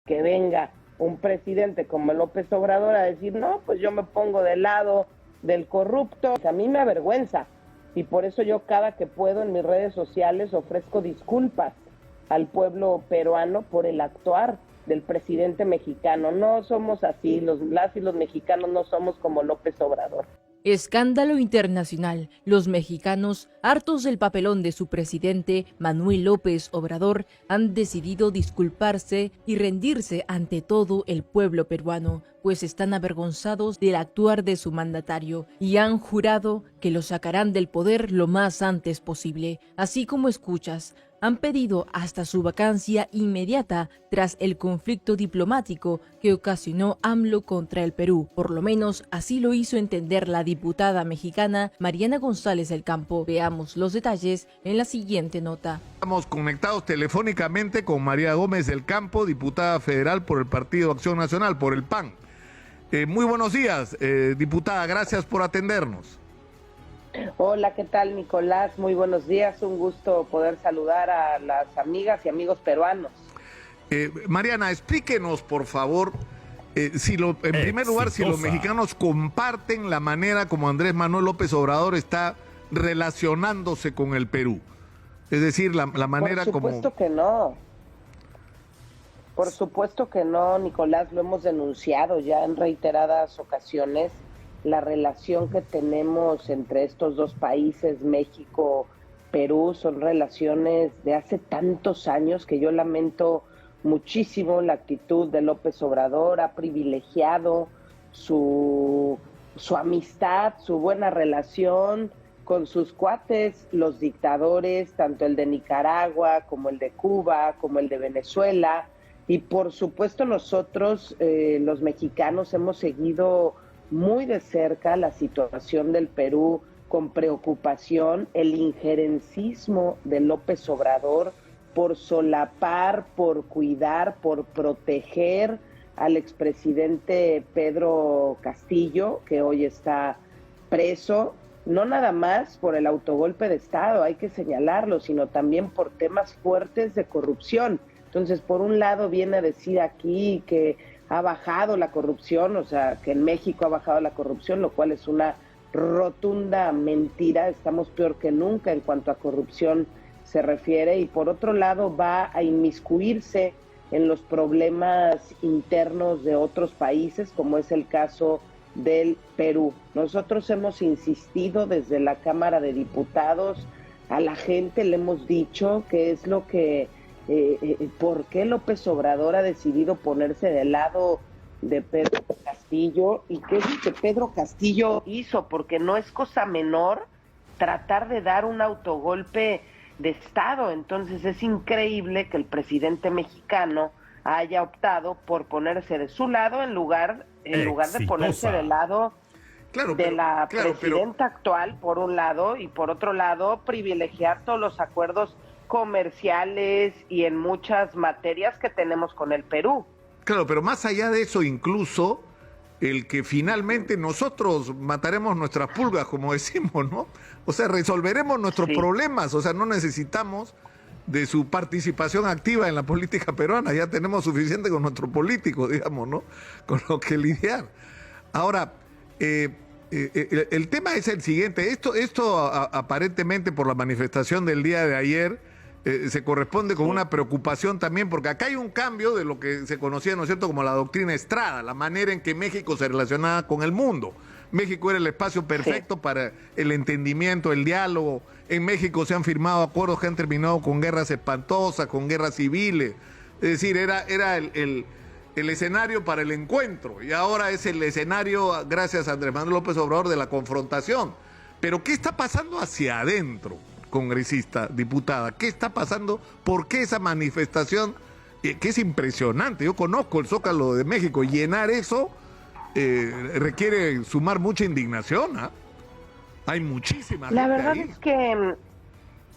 que venga un presidente como López Obrador a decir, no, pues yo me pongo del lado del corrupto. A mí me avergüenza y por eso yo cada que puedo en mis redes sociales ofrezco disculpas al pueblo peruano por el actuar del presidente mexicano. No somos así, las y los mexicanos no somos como López Obrador. Escándalo internacional. Los mexicanos, hartos del papelón de su presidente, Manuel López Obrador, han decidido disculparse y rendirse ante todo el pueblo peruano, pues están avergonzados del actuar de su mandatario y han jurado que lo sacarán del poder lo más antes posible. Así como escuchas, han pedido hasta su vacancia inmediata tras el conflicto diplomático que ocasionó AMLO contra el Perú. Por lo menos así lo hizo entender la diputada mexicana Mariana González del Campo. Veamos los detalles en la siguiente nota. Estamos conectados telefónicamente con María Gómez del Campo, diputada federal por el Partido Acción Nacional, por el PAN. Muy buenos días, diputada, gracias por atendernos. Hola, ¿qué tal, Nicolás? Muy buenos días, un gusto poder saludar a las amigas y amigos peruanos. Mariana, explíquenos, por favor, en primer lugar, si los mexicanos comparten la manera como Andrés Manuel López Obrador está relacionándose con el Perú. Es decir, la manera como... Por supuesto que no. Por supuesto que no, Nicolás, lo hemos denunciado ya en reiteradas ocasiones. La relación que tenemos entre estos dos países, México, Perú, son relaciones de hace tantos años que yo lamento muchísimo la actitud de López Obrador. Ha privilegiado su amistad, su buena relación con sus cuates, los dictadores, tanto el de Nicaragua como el de Cuba, como el de Venezuela. Y por supuesto nosotros, los mexicanos, hemos seguido muy de cerca la situación del Perú con preocupación, el injerencismo de López Obrador por solapar, por cuidar, por proteger al expresidente Pedro Castillo, que hoy está preso, no nada más por el autogolpe de Estado, hay que señalarlo, sino también por temas fuertes de corrupción. Entonces, por un lado viene a decir aquí que ha bajado la corrupción, o sea, que en México ha bajado la corrupción, lo cual es una rotunda mentira. Estamos peor que nunca en cuanto a corrupción se refiere, y por otro lado va a inmiscuirse en los problemas internos de otros países, como es el caso del Perú. Nosotros hemos insistido desde la Cámara de Diputados, a la gente le hemos dicho qué es lo que por qué López Obrador ha decidido ponerse del lado de Pedro Castillo y qué es lo que Pedro Castillo hizo, porque no es cosa menor tratar de dar un autogolpe de Estado. Entonces es increíble que el presidente mexicano haya optado por ponerse de su lado en lugar de ponerse del lado de la presidenta actual, por un lado, y por otro lado privilegiar todos los acuerdos comerciales y en muchas materias que tenemos con el Perú. Claro, pero más allá de eso, incluso el que finalmente nosotros mataremos nuestras pulgas, como decimos, ¿no? O sea, resolveremos nuestros problemas, o sea, no necesitamos de su participación activa en la política peruana, ya tenemos suficiente con nuestros políticos, digamos, ¿no? Con lo que lidiar. Ahora, el tema es el siguiente, esto aparentemente por la manifestación del día de ayer, se corresponde con una preocupación también, porque acá hay un cambio de lo que se conocía, ¿no es cierto?, como la doctrina Estrada, la manera en que México se relacionaba con el mundo. México era el espacio perfecto para el entendimiento, el diálogo. En México se han firmado acuerdos que han terminado con guerras espantosas, con guerras civiles. Es decir, era el escenario para el encuentro, y ahora es el escenario, gracias a Andrés Manuel López Obrador, de la confrontación. Pero ¿qué está pasando hacia adentro, congresista, diputada? ¿Qué está pasando? ¿Por qué esa manifestación, que es impresionante? Yo conozco el Zócalo de México, llenar eso requiere sumar mucha indignación, ¿eh? Hay muchísima gente. La verdad ahí es que,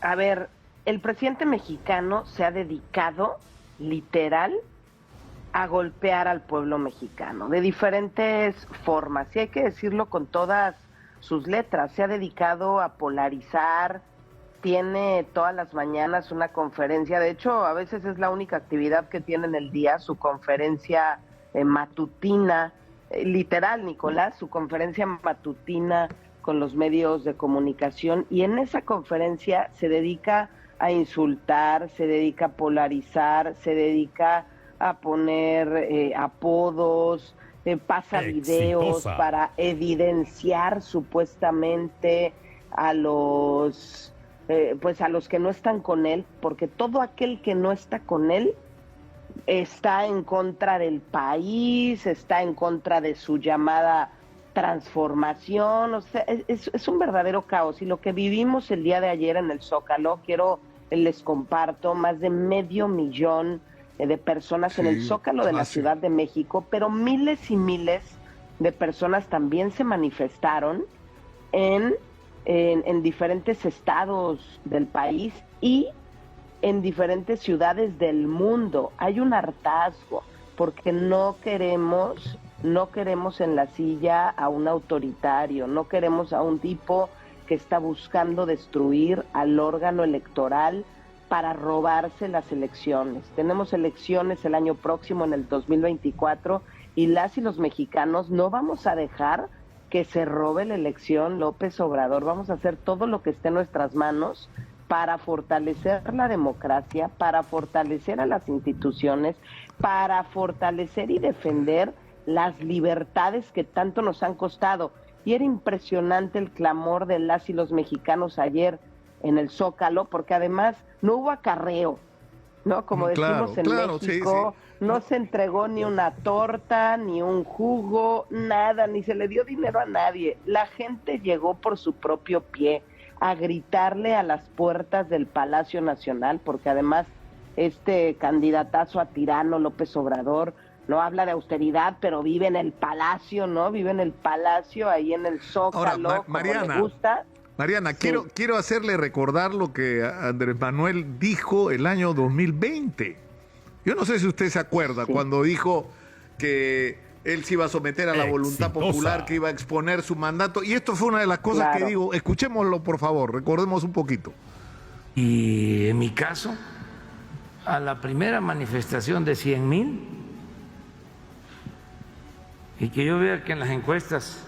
a ver, el presidente mexicano se ha dedicado, literal, a golpear al pueblo mexicano, de diferentes formas, y hay que decirlo con todas sus letras. Se ha dedicado a polarizar, tiene todas las mañanas una conferencia. De hecho, a veces es la única actividad que tiene en el día, su conferencia matutina, literal, Nicolás, su conferencia matutina con los medios de comunicación. Y en esa conferencia se dedica a insultar, se dedica a polarizar, se dedica a poner apodos, pasa videos para evidenciar supuestamente a los pues a los que no están con él, porque todo aquel que no está con él está en contra del país, está en contra de su llamada transformación. O sea, es un verdadero caos. Y lo que vivimos el día de ayer en el Zócalo, les comparto, más de 500,000 de personas en el Zócalo de la Ciudad de México, pero miles y miles de personas también se manifestaron en diferentes estados del país y en diferentes ciudades del mundo. Hay un hartazgo porque no queremos en la silla a un autoritario, no queremos a un tipo que está buscando destruir al órgano electoral para robarse las elecciones. Tenemos elecciones el año próximo, en el 2024, y las y los mexicanos no vamos a dejar que se robe la elección López Obrador. Vamos a hacer todo lo que esté en nuestras manos para fortalecer la democracia, para fortalecer a las instituciones, para fortalecer y defender las libertades que tanto nos han costado. Y era impresionante el clamor de las y los mexicanos ayer en el Zócalo, porque además no hubo acarreo, ¿no? Como decimos en México, no se entregó ni una torta, ni un jugo, nada, ni se le dio dinero a nadie. La gente llegó por su propio pie a gritarle a las puertas del Palacio Nacional, porque además este candidatazo a tirano López Obrador no habla de austeridad, pero vive en el palacio, ¿no? Vive en el palacio, ahí en el Zócalo. Ahora, Mariana, le gusta. Mariana, sí. quiero hacerle recordar lo que Andrés Manuel dijo el año 2020. Yo no sé si usted se acuerda, cuando dijo que él se iba a someter a la voluntad popular, que iba a exponer su mandato. Y esto fue una de las cosas que digo. Escuchémoslo, por favor, recordemos un poquito. Y en mi caso, a la primera manifestación de 100,000, y que yo vea que en las encuestas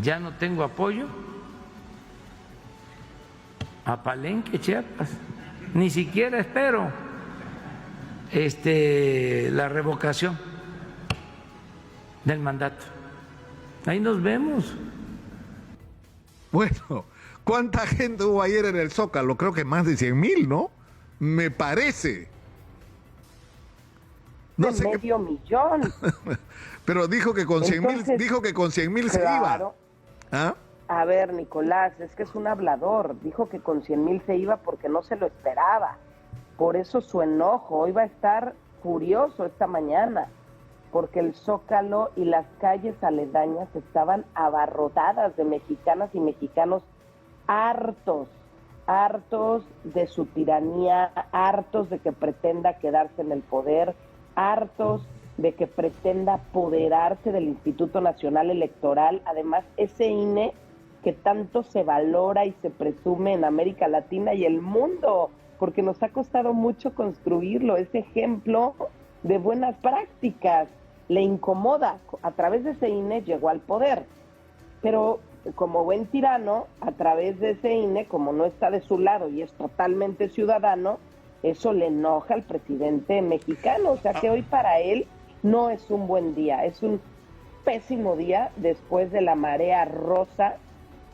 ya no tengo apoyo, a Palenque, Chiapas, ni siquiera espero la revocación del mandato. Ahí nos vemos. Bueno, ¿cuánta gente hubo ayer en el Zócalo? Creo que más de 100,000, ¿no? Me parece. No sé, 500,000. Pero dijo que con 100,000 se iba. ¿Ah? A ver, Nicolás, es que es un hablador. Dijo que con 100,000 se iba porque no se lo esperaba. Por eso su enojo. Hoy va a estar furioso esta mañana, porque el Zócalo y las calles aledañas estaban abarrotadas de mexicanas y mexicanos hartos de su tiranía, hartos de que pretenda quedarse en el poder, hartos de que pretenda apoderarse del Instituto Nacional Electoral. Además, ese INE que tanto se valora y se presume en América Latina y el mundo, porque nos ha costado mucho construirlo, ese ejemplo de buenas prácticas. Le incomoda, a través de ese INE llegó al poder, pero como buen tirano, a través de ese INE, como no está de su lado y es totalmente ciudadano, eso le enoja al presidente mexicano. O sea que hoy para él no es un buen día, es un pésimo día después de la marea rosa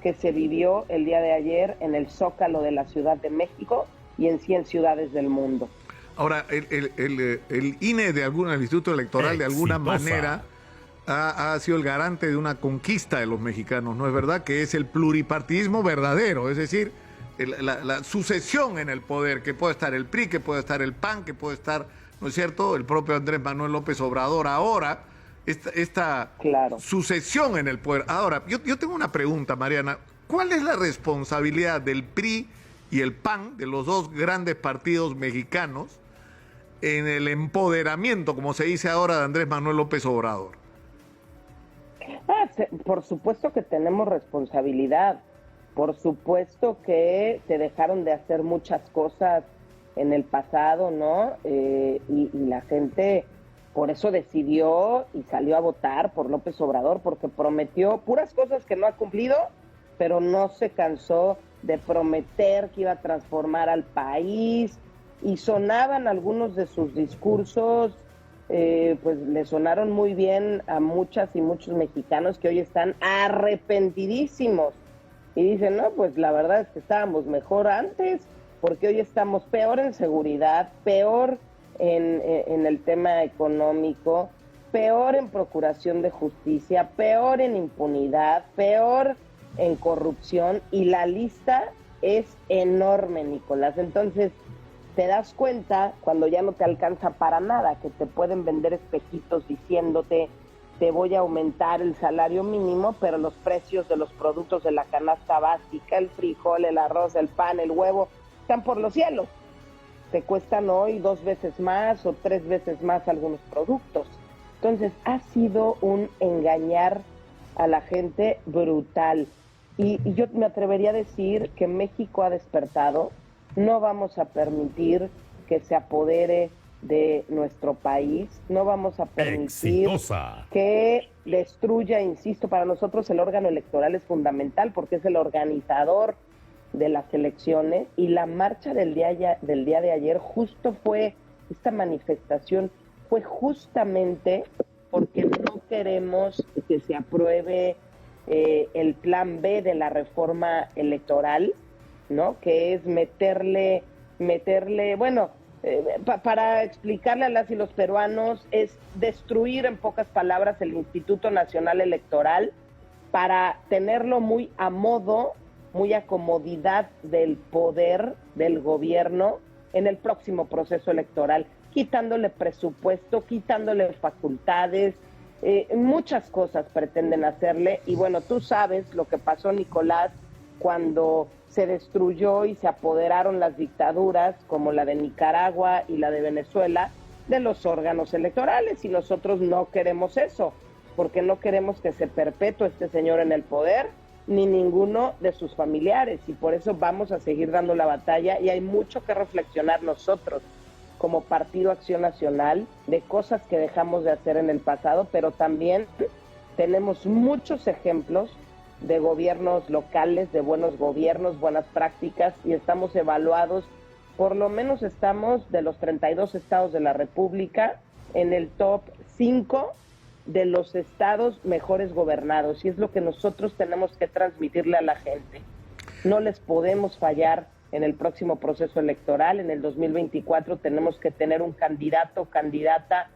que se vivió el día de ayer en el Zócalo de la Ciudad de México y en 100 ciudades del mundo. Ahora, el INE el Instituto Electoral de alguna manera ha sido el garante de una conquista de los mexicanos, ¿no es verdad? Que es el pluripartidismo verdadero, es decir, la sucesión en el poder, que puede estar el PRI, que puede estar el PAN, que puede estar, ¿no es cierto?, el propio Andrés Manuel López Obrador ahora, esta sucesión en el poder. Ahora, yo tengo una pregunta, Mariana. ¿Cuál es la responsabilidad del PRI y el PAN, de los dos grandes partidos mexicanos, en el empoderamiento, como se dice ahora, de Andrés Manuel López Obrador? Por supuesto que tenemos responsabilidad. Por supuesto que se dejaron de hacer muchas cosas en el pasado, ¿no? Y la gente por eso decidió y salió a votar por López Obrador, porque prometió puras cosas que no ha cumplido, pero no se cansó de prometer que iba a transformar al país, y sonaban algunos de sus discursos, pues le sonaron muy bien a muchas y muchos mexicanos que hoy están arrepentidísimos y dicen, no, pues la verdad es que estábamos mejor antes, porque hoy estamos peor en seguridad, peor en el tema económico, peor en procuración de justicia, peor en impunidad, peor en corrupción, y la lista es enorme, Nicolás. Entonces, te das cuenta cuando ya no te alcanza para nada, que te pueden vender espejitos diciéndote, te voy a aumentar el salario mínimo, pero los precios de los productos de la canasta básica, el frijol, el arroz, el pan, el huevo, están por los cielos. Te cuestan hoy 2 veces más o 3 veces más algunos productos. Entonces, ha sido un engañar a la gente brutal. Y yo me atrevería a decir que México ha despertado. No vamos a permitir que se apodere de nuestro país, no vamos a permitir que destruya, insisto, para nosotros el órgano electoral es fundamental porque es el organizador de las elecciones, y la marcha del día de ayer justo fue, esta manifestación fue justamente porque no queremos que se apruebe el plan B de la reforma electoral, ¿no? Que es meterle, bueno, para explicarle a las y los peruanos, es destruir en pocas palabras el Instituto Nacional Electoral para tenerlo muy a modo, muy a comodidad del poder del gobierno en el próximo proceso electoral, quitándole presupuesto, quitándole facultades, muchas cosas pretenden hacerle. Y bueno, tú sabes lo que pasó, Nicolás, cuando se destruyó y se apoderaron las dictaduras como la de Nicaragua y la de Venezuela de los órganos electorales, y nosotros no queremos eso, porque no queremos que se perpetúe este señor en el poder, ni ninguno de sus familiares, y por eso vamos a seguir dando la batalla, y hay mucho que reflexionar nosotros como Partido Acción Nacional de cosas que dejamos de hacer en el pasado, pero también tenemos muchos ejemplos de gobiernos locales, de buenos gobiernos, buenas prácticas, y estamos evaluados, por lo menos estamos de los 32 estados de la República en el top 5 de los estados mejores gobernados, y es lo que nosotros tenemos que transmitirle a la gente. No les podemos fallar en el próximo proceso electoral. En el 2024 tenemos que tener un candidato o candidata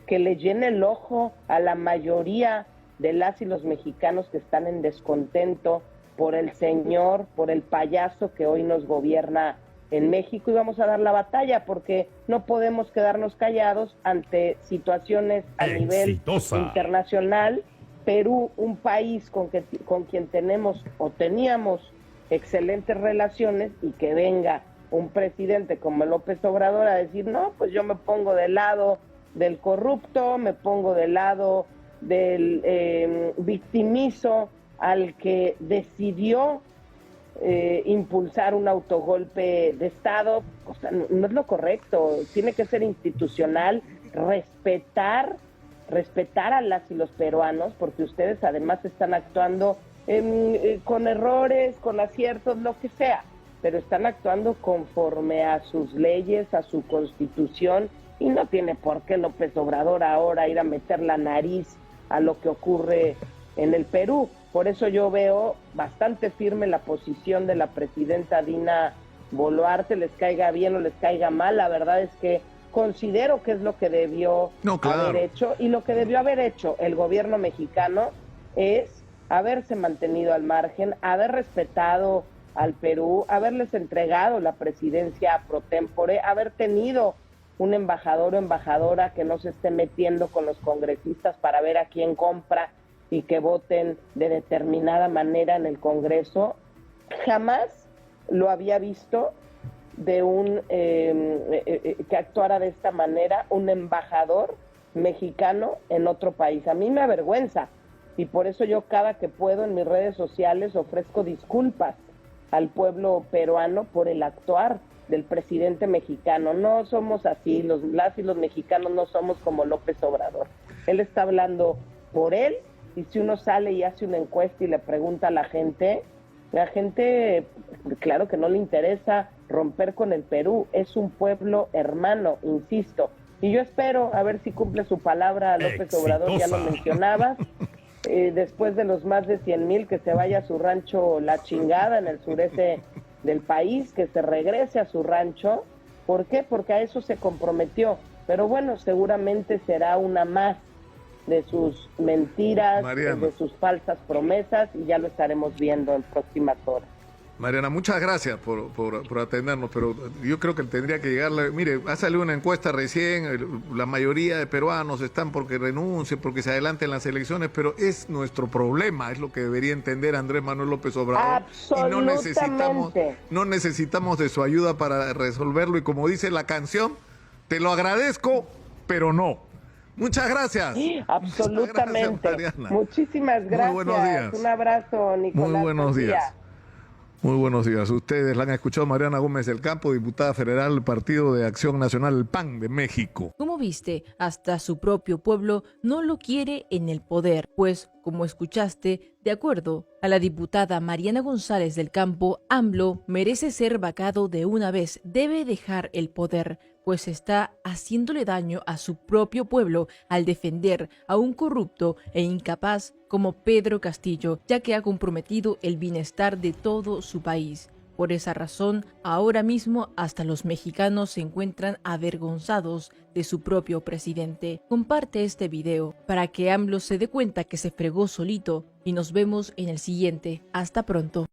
que le llene el ojo a la mayoría de las y los mexicanos que están en descontento por el señor, por el payaso que hoy nos gobierna en México, y vamos a dar la batalla porque no podemos quedarnos callados ante situaciones a nivel internacional. Perú, un país con quien tenemos o teníamos excelentes relaciones, y que venga un presidente como López Obrador a decir, no, pues yo me pongo del lado del corrupto, me pongo del lado del victimizo al que decidió impulsar un autogolpe de Estado. O sea, no es lo correcto. Tiene que ser institucional, respetar a las y los peruanos, porque ustedes además están actuando con errores, con aciertos, lo que sea, pero están actuando conforme a sus leyes, a su constitución, y no tiene por qué López Obrador ahora ir a meter la nariz a lo que ocurre en el Perú. Por eso yo veo bastante firme la posición de la presidenta Dina Boluarte, les caiga bien o les caiga mal. La verdad es que considero que es lo que debió haber hecho, y lo que debió haber hecho el gobierno mexicano es haberse mantenido al margen, haber respetado al Perú, haberles entregado la presidencia pro tempore, haber tenido un embajador o embajadora que no se esté metiendo con los congresistas para ver a quién compra y que voten de determinada manera en el Congreso. Jamás lo había visto de un que actuara de esta manera un embajador mexicano en otro país. A mí me avergüenza, y por eso yo cada que puedo en mis redes sociales ofrezco disculpas al pueblo peruano por el actuar del presidente mexicano. No somos así, las y los mexicanos no somos como López Obrador. Él está hablando por él, y si uno sale y hace una encuesta y le pregunta a la gente, claro que no le interesa romper con el Perú, es un pueblo hermano, insisto. Y yo espero a ver si cumple su palabra López Obrador, ya lo mencionabas, después de los más de 100,000 que se vaya a su rancho La Chingada en el sureste del país, que se regrese a su rancho. ¿Por qué? Porque a eso se comprometió. Pero bueno, seguramente será una más de sus mentiras, Mariana, de sus falsas promesas, y ya lo estaremos viendo en próximas horas. Mariana, muchas gracias por atendernos, pero yo creo que tendría que llegarle. Mire, ha salido una encuesta recién, la mayoría de peruanos están porque renuncien, porque se adelanten las elecciones, pero es nuestro problema, es lo que debería entender Andrés Manuel López Obrador. Absolutamente. Y no necesitamos de su ayuda para resolverlo, y como dice la canción, te lo agradezco, pero no. Muchas gracias. Absolutamente. Muchas gracias, Mariana. Muchísimas gracias. Muy buenos días. Un abrazo, Nicolás. Muy buenos días. Muy buenos días. Ustedes la han escuchado, Mariana Gómez del Campo, diputada federal del Partido de Acción Nacional, el PAN de México. Como viste, hasta su propio pueblo no lo quiere en el poder, pues, como escuchaste, de acuerdo a la diputada Mariana González del Campo, AMLO merece ser vacado de una vez, debe dejar el poder, pues está haciéndole daño a su propio pueblo al defender a un corrupto e incapaz como Pedro Castillo, ya que ha comprometido el bienestar de todo su país. Por esa razón, ahora mismo hasta los mexicanos se encuentran avergonzados de su propio presidente. Comparte este video para que AMLO se dé cuenta que se fregó solito, y nos vemos en el siguiente. Hasta pronto.